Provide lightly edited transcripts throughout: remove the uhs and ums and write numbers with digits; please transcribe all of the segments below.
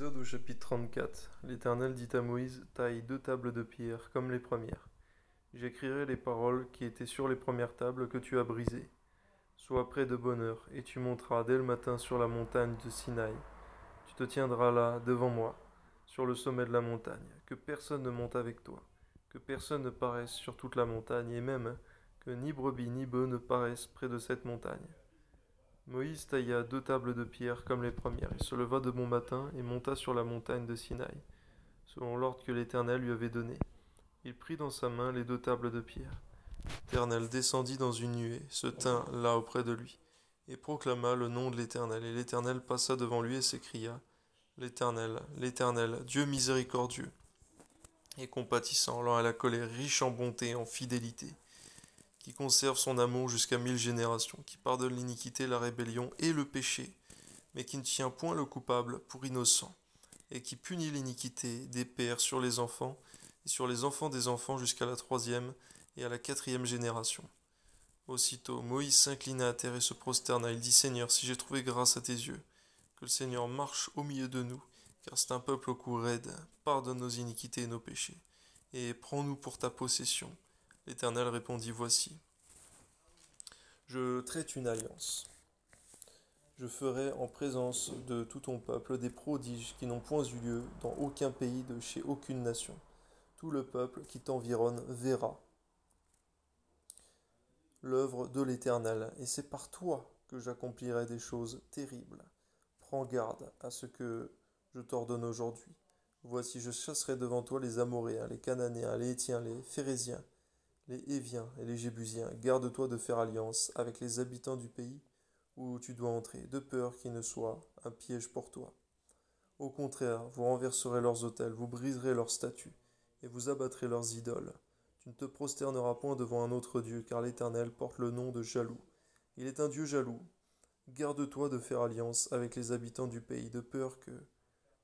Exode au chapitre 34. L'Éternel dit à Moïse, taille 2 tables de pierre comme les premières. J'écrirai les paroles qui étaient sur les premières tables que tu as brisées. Sois prêt de bonne heure, et tu monteras dès le matin sur la montagne de Sinaï. Tu te tiendras là, devant moi, sur le sommet de la montagne, que personne ne monte avec toi, que personne ne paraisse sur toute la montagne, et même que ni brebis ni bœufs ne paraissent près de cette montagne. Moïse tailla 2 tables de pierre comme les premières. Il se leva de bon matin et monta sur la montagne de Sinaï, selon l'ordre que l'Éternel lui avait donné. Il prit dans sa main les 2 tables de pierre. L'Éternel descendit dans une nuée, se tint là auprès de lui, et proclama le nom de l'Éternel. Et l'Éternel passa devant lui et s'écria, L'Éternel, l'Éternel, Dieu miséricordieux et compatissant, lent à la colère, riche en bonté et en fidélité, qui conserve son amour jusqu'à 1000 générations, qui pardonne l'iniquité, la rébellion et le péché, mais qui ne tient point le coupable pour innocent, et qui punit l'iniquité des pères sur les enfants, et sur les enfants des enfants jusqu'à la 3e et à la 4e génération. Aussitôt Moïse s'inclina à terre et se prosterna. Il dit, Seigneur, si j'ai trouvé grâce à tes yeux, que le Seigneur marche au milieu de nous, car c'est un peuple au cou raide. Pardonne nos iniquités et nos péchés, et prends-nous pour ta possession. L'Éternel répondit, Voici, je traite une alliance. Je ferai en présence de tout ton peuple des prodiges qui n'ont point eu lieu dans aucun pays de chez aucune nation. Tout le peuple qui t'environne verra l'œuvre de l'Éternel, et c'est par toi que j'accomplirai des choses terribles. Prends garde à ce que je t'ordonne aujourd'hui. Voici, je chasserai devant toi les Amoréens, les Cananéens, les Hétiens, les Phéréziens, les Héviens et les Jébusiens. Garde-toi de faire alliance avec les habitants du pays où tu dois entrer, de peur qu'il ne soit un piège pour toi. Au contraire, vous renverserez leurs autels, vous briserez leurs statues, et vous abattrez leurs idoles. Tu ne te prosterneras point devant un autre Dieu, car l'Éternel porte le nom de jaloux. Il est un Dieu jaloux. Garde-toi de faire alliance avec les habitants du pays, de peur que,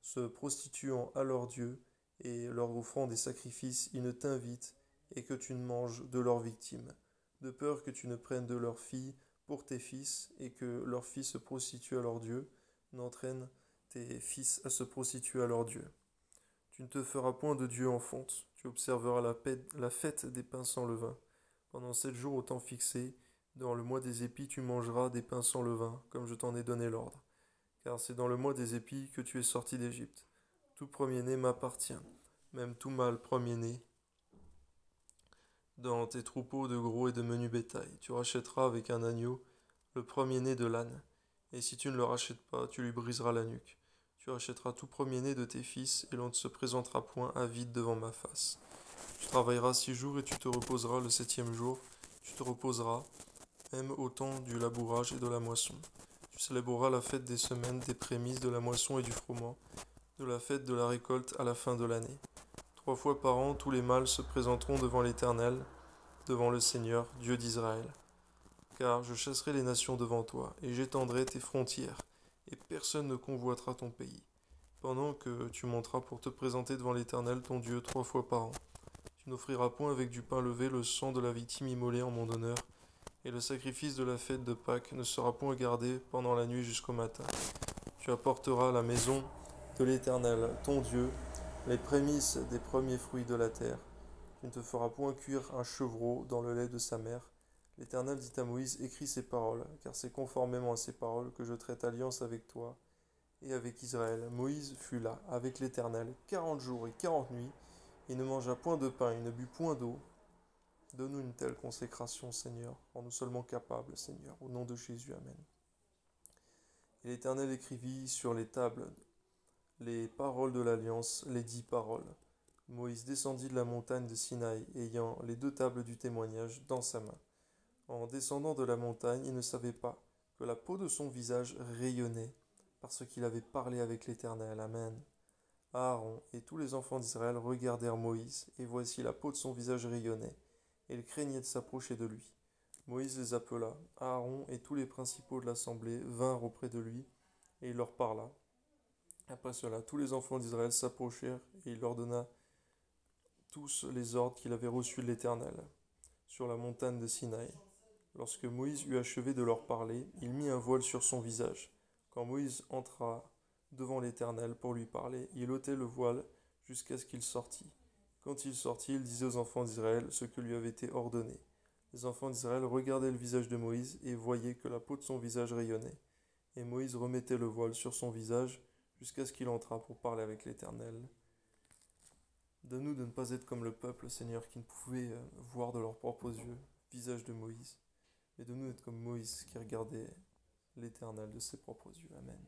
se prostituant à leurs dieux et leur offrant des sacrifices, ils ne t'invitent et que tu ne manges de leurs victimes, de peur que tu ne prennes de leurs filles pour tes fils et que leurs fils se prostituent à leurs dieux, n'entraîne tes fils à se prostituer à leurs dieux. Tu ne te feras point de Dieu en fonte, tu observeras la fête des pains sans levain. Pendant 7 jours au temps fixé, dans le mois des épis, tu mangeras des pains sans levain, comme je t'en ai donné l'ordre. Car c'est dans le mois des épis que tu es sorti d'Égypte. Tout premier-né m'appartient, même tout mâle premier-né dans tes troupeaux de gros et de menu bétail. Tu rachèteras avec un agneau le premier-né de l'âne. Et si tu ne le rachètes pas, tu lui briseras la nuque. Tu rachèteras tout premier-né de tes fils, et l'on ne se présentera point à vide devant ma face. Tu travailleras 6 jours, et tu te reposeras le 7e jour. Tu te reposeras, même au temps du labourage et de la moisson. Tu célébreras la fête des semaines, des prémices, de la moisson et du froment, de la fête de la récolte à la fin de l'année. 3 fois par an, tous les mâles se présenteront devant l'Éternel, devant le Seigneur, Dieu d'Israël. Car je chasserai les nations devant toi, et j'étendrai tes frontières, et personne ne convoitera ton pays, pendant que tu monteras pour te présenter devant l'Éternel ton Dieu 3 fois par an. Tu n'offriras point avec du pain levé le sang de la victime immolée en mon honneur, et le sacrifice de la fête de Pâques ne sera point gardé pendant la nuit jusqu'au matin. Tu apporteras à la maison de l'Éternel, ton Dieu, les prémices des premiers fruits de la terre. Tu ne te feras point cuire un chevreau dans le lait de sa mère. L'Éternel dit à Moïse, écris ces paroles, car c'est conformément à ces paroles que je traite alliance avec toi et avec Israël. Moïse fut là, avec l'Éternel, 40 jours et 40 nuits. Il ne mangea point de pain, il ne but point d'eau. Donne-nous une telle consécration, Seigneur. Rends-nous seulement capables, Seigneur. Au nom de Jésus, Amen. Et l'Éternel écrivit sur les tables les paroles de l'alliance, les 10 paroles. Moïse descendit de la montagne de Sinaï, ayant les 2 tables du témoignage dans sa main. En descendant de la montagne, il ne savait pas que la peau de son visage rayonnait, parce qu'il avait parlé avec l'Éternel. Amen. Aaron et tous les enfants d'Israël regardèrent Moïse, et voici la peau de son visage rayonnait, et ils craignaient de s'approcher de lui. Moïse les appela. Aaron et tous les principaux de l'assemblée vinrent auprès de lui, et il leur parla. Après cela, tous les enfants d'Israël s'approchèrent, et il leur donna tous les ordres qu'il avait reçus de l'Éternel, sur la montagne de Sinaï. Lorsque Moïse eut achevé de leur parler, il mit un voile sur son visage. Quand Moïse entra devant l'Éternel pour lui parler. Il ôtait le voile jusqu'à ce qu'il sortît. Quand il sortit, il disait aux enfants d'Israël ce que lui avait été ordonné. Les enfants d'Israël regardaient le visage de Moïse et voyaient que la peau de son visage rayonnait. Et Moïse remettait le voile sur son visage jusqu'à ce qu'il entrât pour parler avec l'Éternel. Donne-nous de ne pas être comme le peuple, Seigneur, qui ne pouvait voir de leurs propres yeux le visage de Moïse, mais donne-nous d'être comme Moïse qui regardait l'Éternel de ses propres yeux. Amen.